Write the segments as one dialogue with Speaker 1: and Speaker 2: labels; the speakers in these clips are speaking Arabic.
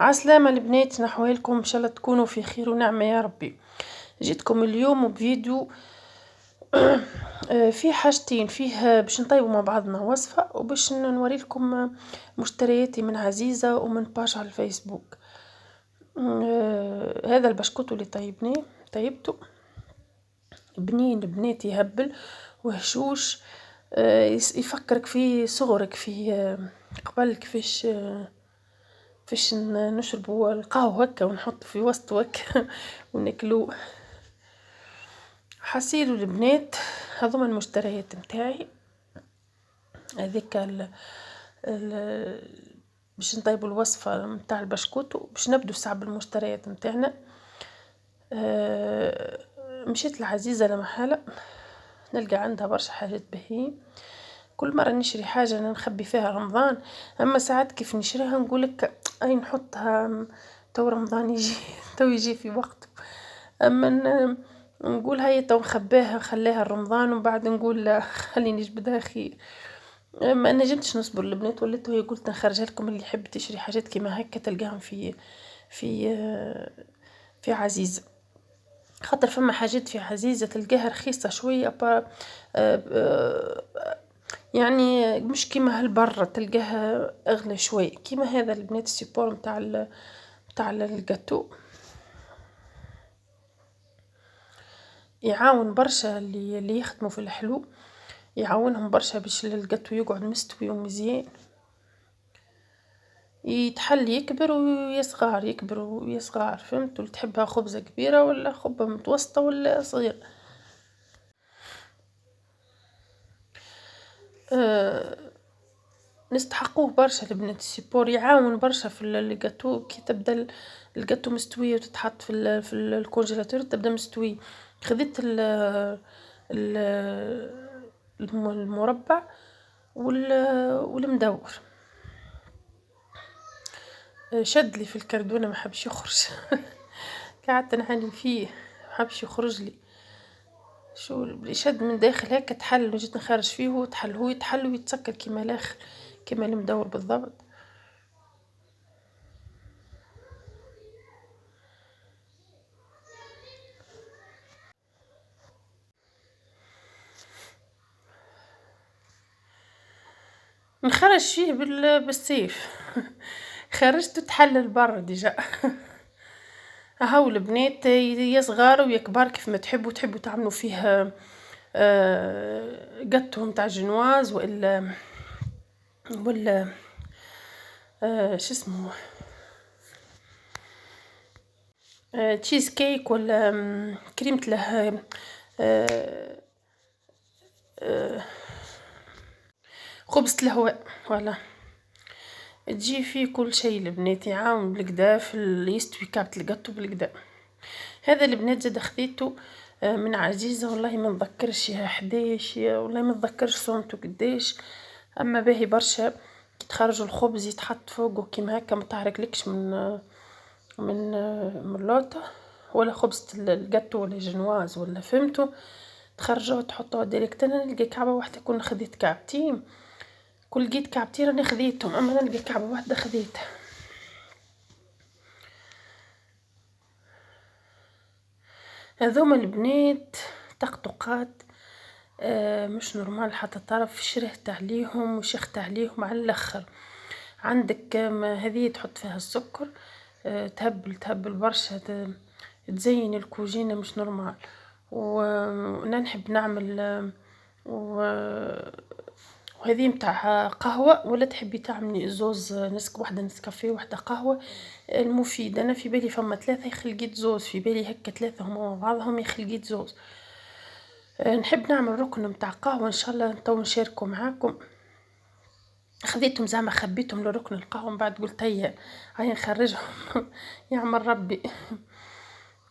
Speaker 1: عسلامة البنات، نحوالكم ان شاء الله تكونوا في خير ونعمة يا ربي. جيتكم اليوم بفيديو فيه حاجتين، فيه باش نطيبوا مع بعضنا وصفة وباش نوري لكم مشترياتي من عزيزة ومن باش على الفيسبوك. هذا البشكوت اللي طيبته بنين بنات، يهبل وهشوش. يفكرك في صغرك، في قبل كيفاش نشربوا القهوة هكا ونحط في وسط هكا وناكلوه. حصيلوا البنات، هذوما المشتريات متاعي. هذيك باش نطيبوا الوصفة متاع البشكوت، باش نبدو ساعة بالمشتريات متاعنا. مشيت لعزيزة لمحالة، نلقى عندها برشا حاجات بهية. كل مرة نشري حاجة أنا نخبي فيها رمضان، أما ساعات كيف نشريها نقولك أي نحطها تو رمضان يجي تو يجي في وقته. أما نقول هاي تو نخباها خليها رمضان، وبعد نقول لا خليني نجبدها خير. ما نجمتش نصبر البنات، وليت هي قلت نخرجها لكم اللي يحب تشري حاجات كيما هكا تلقاهم في في عزيزة، خاطر فما حاجات في عزيزة تلقاها رخيصة شوية. يعني مش كيما هالبرة تلقاها اغلى شوي. كيما هذا البنات السيبور متاع الجاتو يعاون برشا اللي يخدموا في الحلو، يعاونهم برشا باش الجاتو يقعد مستوي ومزيان، يتحل يكبر ويصغر يكبر ويصغر. فهمت؟ اللي تحبها خبزة كبيرة ولا خبة متوسطة ولا صغيرة. نستحقوه برشا البنات السيبور، يعاون برشا في الجاتو. كي تبدا الجاتو مستوية وتتحط في الكونجيلاتور تبدا مستوي. خذيت المربع والمدور، شد لي في الكردونة ما حبش يخرج قعدت نعاني فيه ما حبش يخرج لي. شو شد من داخل هكا تحل، وجيت نخرج فيه وتحل، هو يتحل ويتسكر كيما الاخر كيما المدور بالضبط. نخرج فيه بالسيف خرجت تحل برا ديجا هاو البنات يا صغار ويا كبار كيف ما تحبوا تعملوا فيه قطو متاع جنواز ولا شو اسمه تشيز كيك ولا كريمة له خبزة الهواء ولا تجي فيه كل شيء. البنات يعاون بالكدا في يستوي كابت القطو بالكدا. هذا البنات زاد خذيته من عزيزة، والله ما نتذكرش يا 11 والله ما نتذكرش صومته قداش، اما باهي برشا. كي تخرجوا الخبز يتحط فوقه كيما هكا ما تحركلكش من لوطه، ولا خبزة القطو ولا جنواز ولا فهمتوا. تخرجوه تحطوه ديريكت. انا نلقى كعبه واحده كون خذيت كعبتين، كل لقيت كعبتين راني خذيتهم، اما نلقى كعبه واحده خذيتها. هذوما البنات طقطقات مش نورمال، حتى طرف شرهت عليهم وشخت عليهم على الاخر. عندك هذه تحط فيها السكر، تهبل برشا، تزين الكوجينة مش نورمال. وانا نحب نعمل وهذه متاع قهوة، ولا تحبي تعملي زوز واحدة نسكافيه واحدة قهوة. المفيد انا في بالي فما 3 خلقيت زوز، في بالي هكا 3 هما مع بعضهم خلقيت زوز. نحب نعمل ركن متاع قهوة ان شاء الله تو نشاركه معاكم. خذيتهم زعما خبيتهم لركن القهوة، من بعد قلت هيا نخرجهم يعمل ربي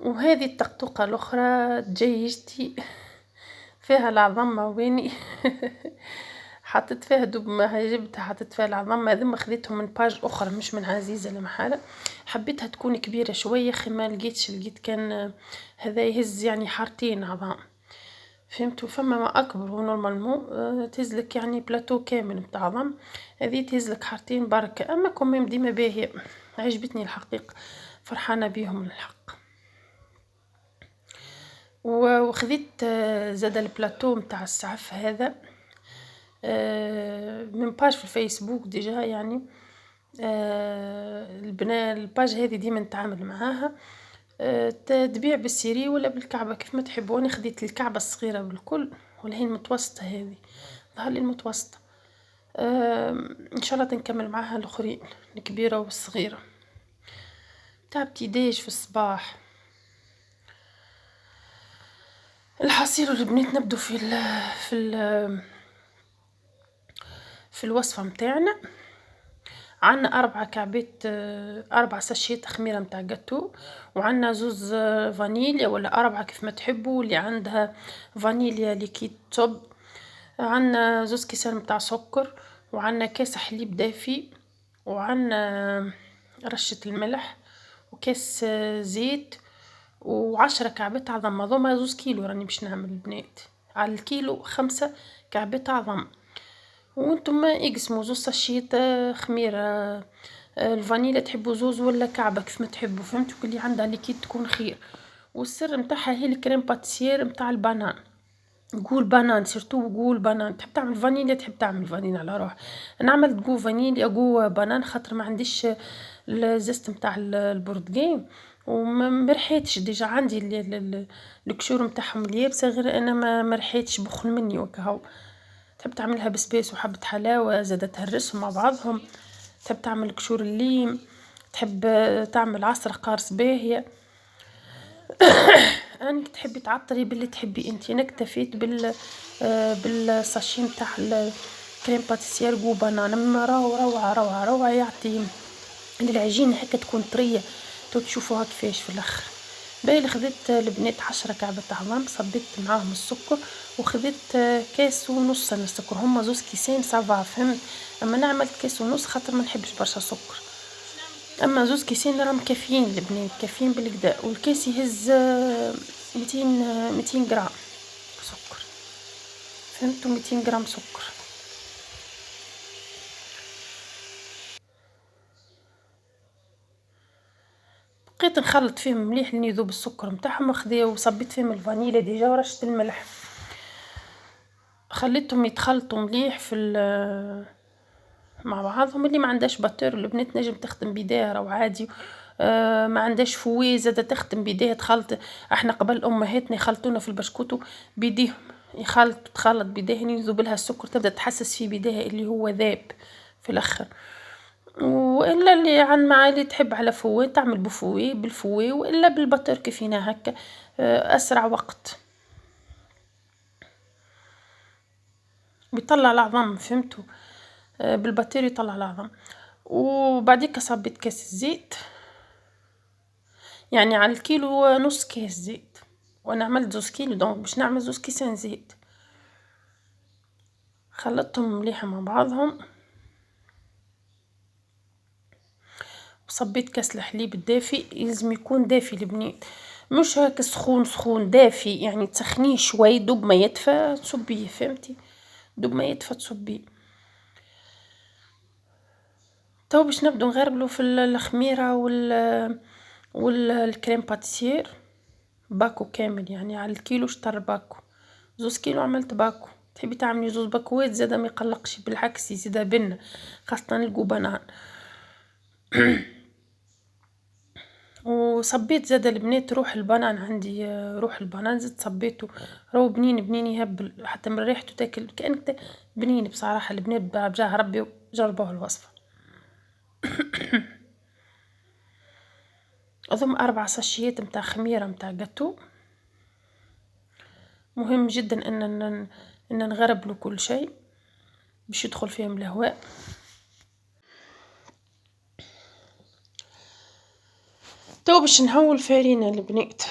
Speaker 1: وهذه الطقطقة الاخرى تجيجتي فيها العظمة ويني حطيت فيها دوب ما جبتها، حطيت فيها العظمة. هذوما خذيتهم من باج اخرى مش من عزيزة لمحالة، حبيتها تكون كبيرة شوية. ما لقيت كان هذا يهز يعني حارتين عظام، فهمتوا. فما ما اكبر ونورمالمون تهزلك يعني بلاتو كامل متاع عظم، هذه تهزلك حارتين بركة. اما كمام ديما باهية. عجبتني الحقيقة، فرحانة بيهم الحق. وخذيت زاد البلاتو متاع السعف هذا من باج في الفيسبوك ديجا يعني. الباج هذه ديما نتعامل معاها، تبيع بالسيري ولا بالكعبة كيف ما تحبوا. انا خديت الكعبة الصغيرة بالكل ولا هي المتوسطة هذه، ظهر لي المتوسطة. ان شاء الله تنكمل معاها الاخرين الكبيرة والصغيرة. تاع بتي ديج في الصباح. الحصيل والبنات نبدو في ال في الوصفة متاعنا. عنا 4 كعبات 4 ساشيات خميرة متاع جاتو، وعنا 2 فانيليا ولا 4 كيف ما تحبوا، اللي عندها فانيليا ليكيد تصب. عنا 2 كيسان متاع سكر، وعنا كاس حليب دافي، وعنا رشة الملح، وكاس زيت، و10 كعبات عظم. هذوما 2 كيلو راني باش نعمل البنات، على الكيلو 5 كعبات عظم. وانتم اقسموا 2 ساشيات خميرة. الفانيليا تحبوا 2 ولا كعبة كيف ما تحبوا، فهمتوا؟ كل اللي عندها ليكيد تكون خير. والسر متاعها هي الكريم باتيسير متاع البنان. قول بنان سيرتو، قول بنان. تحب تعمل فانيليا تحب تعمل فانيليا على روح. انا عملت قو فانيليا قو بنان خاطر ما عنديش الزست متاع البرتقال، ومرحيتش ديجا عندي القشور متاعهم اليابسه، غير انا ما مرحيتش بخل مني وكهو. تحب تعملها بسباس وحبة حلاوة زادة تهرسهم مع بعضهم. تحب تعمل قشور الليم، تحب تعمل عصر قارص باهية. انك تحبي تعطري باللي تحبي انت. انا اكتفيت بالساشي متاع الكريم باتيسير قو بنان. روعة روعة روعة، يعطي العجينة هكا تكون طرية. تشوفوها كيفاش في الاخر. باهي خذيت البنات 10 كعبة عظام، صبيت معاهم السكر، وخذيت كاس ونص انا السكر. هما 2 كيسين صافا فهمت. اما انا عملت كاس ونص خاطر ما نحبش برشا سكر. اما 2 كيسين راهم كافيين البنات، كافيين بالكدا. والكاس يهز 200 غرام سكر، فهمتوا؟ 200 غرام سكر. بقيت نخلط فيهم مليح لين يذوب السكر متاعهم. وصبيت فيهم الفانيليا ديجا ورشت الملح، خليتهم يتخلطوا مليح مع بعضهم. اللي ما عندهاش باتور البنات نجم تخدم بيديها راهو عادي. ما عندهاش فوي زاده تخدم بيديها تخلط. احنا قبل امهاتنا يخلطونا في البسكوت بيديهم، تخلط بيديها يذوب لها السكر، تبدا تحسس في بيديها اللي هو ذاب في الاخر. والا اللي عن معالي تحب على فوي تعمل بفوي بالفوي، والا بالباتور كيفينا هكا اسرع وقت بيطلع العظم، فهمتوا؟ بالباتير يطلع العظم. وبعديك صبيت كاس الزيت، يعني على الكيلو نص كاس زيت، وانا عملت 2 كيلو دونك باش نعمل 2 كيسان زيت. خلطتهم مليح مع بعضهم، وصبيت كاس الحليب الدافي. يلزم يكون دافي البنات، مش هكا سخون سخون، دافي يعني تسخنيه شوي دوب ما يدفى تصبيه، فهمتي؟ دوب ما يدفى تصبيه. تو باش نبدو نغربلو في الخميره والكريم باتيسير. باكو كامل يعني على الكيلو شطر باكو. 2 كيلو عملت باكو. تحبي تعملي 2 باكوات زاده ما يقلقش، بالعكس يزيدها بنه، خاصه القوبانان. وصبيت زاده البنات روح البنان عندي، روح البنان زدت صبيته. راهو بنين بنين يهبل، حتى من ريحته تاكل كأنك بنين بصراحه. البنات بجاه ربي جربوه الوصفه. أضم 4 ساشيات متاع خميرة متاع جاتو. مهم جدا ان نغربلو كل شيء باش يدخل فيهم الهواء. تو باش نهول فرينة البنات.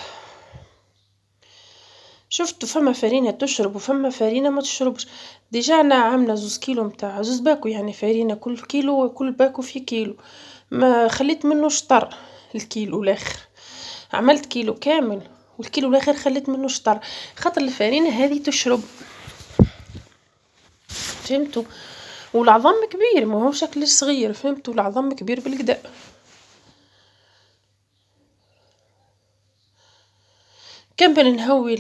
Speaker 1: شفتوا فما فرينة تشرب وفما فرينة ما تشربش. ديجا انا عامله 2 كيلو متاع 2 باكو يعني فرينة، كل كيلو كل باكو فيه كيلو. ما خليت منه شطر الكيلو الاخر، عملت كيلو كامل والكيلو الاخر خليت منه شطر خاطر الفرينة هذه تشرب، فهمتوا؟ والعظم كبير ما هو شكل صغير، فهمتوا؟ العظم كبير بالكدا. كمل نهوي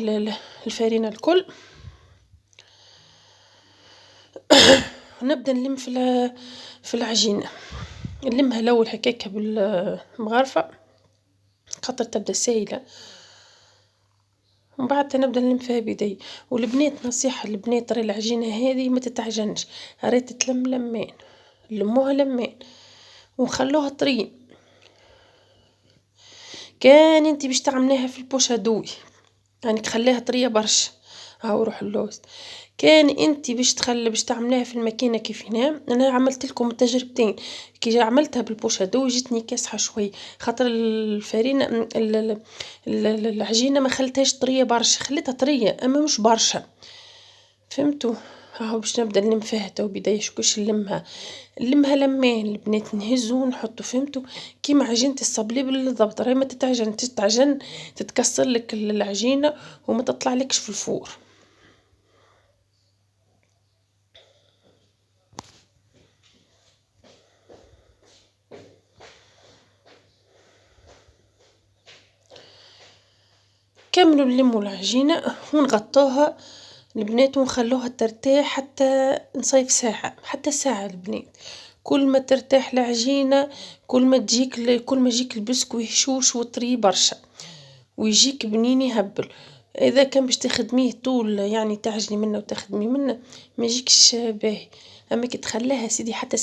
Speaker 1: الفرينة الكل. ونبدا نلم في العجينة، نلمها الأول هكاكا بالمغرفة خاطر تبدا سايلة، ومن بعد نبدا نلم فيها بيدي. والبنات نصيحة للبنات، راهي العجينة هذه ما تتعجنش، ريت تلم لمين، لموها لمين ونخلوها طرية. كان انتي باش تعمليها في البوش دوي يعني تخليها طرية برشا، هاو روح اللوز. كان انتي باش تعمليها في الماكينة كيف هنا، انا عملت لكم التجربتين. كي عملتها بالبوش دوي جتني كاسحة شوي، خاطر الفرينة العجينة ما خلتهاش طرية برشا، خليتها طرية اما مش برشا، فهمتوا؟ هاو باش نبدا نلم فيها تو بداية كوش نلمها لمين البنات، نهزو ونحطو، فهمتوا؟ كيما عجينة الصبلي بالضبط، راهي ما تتعجن تتكسر لك العجينة وما تطلع لكش في الفور. كملوا نلموا العجينة ونغطوها البنات ونخلوها ترتاح حتى نصيف ساعة، حتى ساعة البنات. كل ما ترتاح العجينة كل ما يجيك البسكوي هشوش وطري برشا ويجيك بنين يهبل. اذا كان باش تخدميه طول يعني تعجني منه وتخدمي منه ما يجيكش باهي. اما كي تخليها سيدي حتى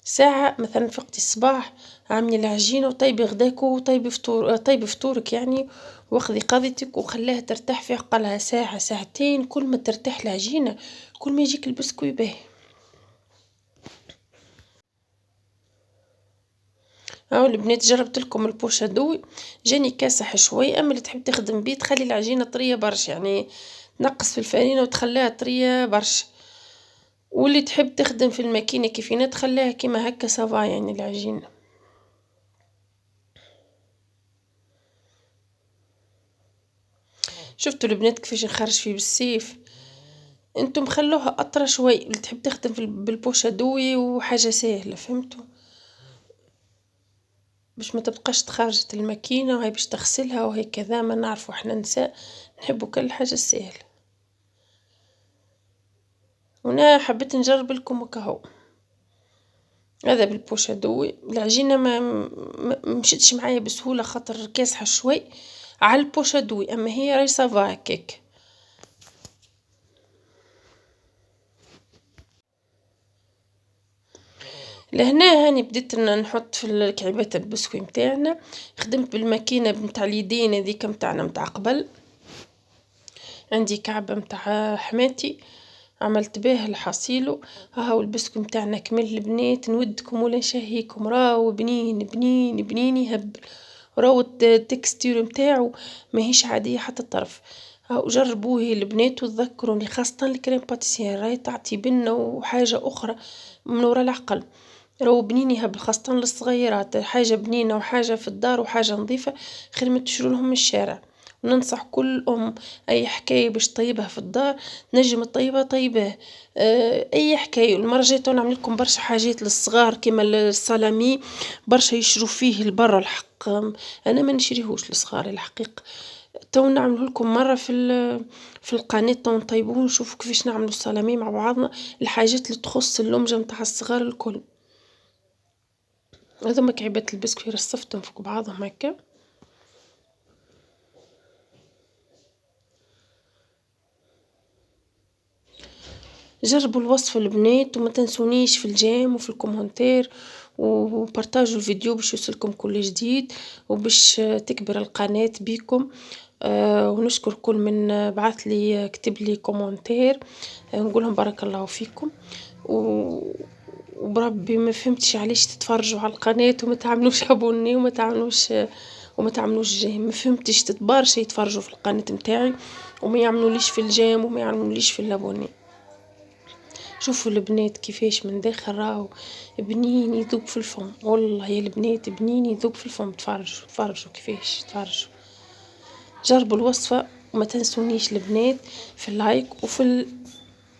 Speaker 1: ساعة مثلا فقتي الصباح عملي العجينة وطيبي غداك وطيبي طيبي فطورك يعني، واخذي قضيتك وخليها ترتاح في عقلها ساعة ساعتين. كل ما ترتاح العجينة كل ما يجيك البسكوي باهي. هاو البنات جربت لكم البوشة دوي جاني كاسح شوي، اما اللي تحب تخدم بيه تخلي العجينة طرية برشا يعني تنقص في الفرينة وتخليها طرية برشا، واللي تحب تخدم في الماكينة كيفين تخليها كيما هكا صافا يعني العجينة. شفتوا البنات كيفاش نخرج فيه بالسيف؟ انتم خلوها اطرى شوي اللي تحب تخدم بالبوشة دوي وحاجة سهلة، فهمتوا؟ باش ما تبقاش تخرجت الماكينة وهي باش تغسلها وهي كذا، ما نعرفوا احنا نساء نحبوا كل حاجة سهلة. وانا حبيت نجرب لكم كهو هذا بالبوشة دوي. العجينة ما مشيتش معايا بسهولة خاطر كاسحة شوي على البوشة دوي، اما هي راهي صافا هكاك. لهنا هاني بديت نحط في الكعبات البسكوي متاعنا. خدمت بالماكينة متاع اليدين هذيك متاعنا متاع قبل، عندي كعبة متاع حماتي عملت بيه الحصيلو. هاو البسكوي متاعنا كمل البنات، نودكم ولا نشهيكم، راهو بنين بنين بنين يهبل، راهو التكستير متاعو ماهيش عادية حتى الطرف. هاو جربوه البنات وتذكروني خاصة الكريم باتيسير راهي تعطي بنة وحاجة أخرى من ورا العقل. راهو بنين يهبل خاصة للصغيرات، حاجة بنينة وحاجة في الدار وحاجة نظيفة خير ما تشرولهم من الشارع. وننصح كل أي حكاية باش طيبها في الدار نجم الطيبة طيباه. أي حكاية. المرة الجاية نعمل لكم برشا حاجات للصغار كيما السلامي برشا يشرو فيه لبرا الحق، أنا ما نشريهوش للصغار الحقيقة. تو نعمله لكم مرة في القناة تو نطيبوه ونشوفوا كيفاش نعملوا السلامي مع بعضنا، الحاجات اللي تخص اللمجة متاع الصغار الكل. هذوما كعبات البسكوي رصفتهم فوق بعضهم هكا. جربوا الوصفة البنات وما تنسونيش في الجيم وفي الكومنتير وبارتاجوا الفيديو باش يوصلكم كل جديد وباش تكبر القناة بيكم. ونشكر كل من بعث لي كتب لي كومنتير، نقولهم بارك الله فيكم. وبربي ما فهمتش علاش تتفرجوا على القناة وما تعملوش ابوني وما تعملوش جيم، ما فهمتش برشا يتفرجوا في القناة متاعي وما يعملوليش في الجيم وما يعملوليش في الابوني. شوفوا البنات كيفاش من داخل راهو بنين يذوب في الفم، والله يا البنات بنين يذوب في الفم. تفرجوا كيفاش تفرجوا. جربوا الوصفة وما تنسونيش البنات في اللايك وفي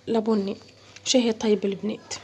Speaker 1: الابوني. شهي طيب البنات.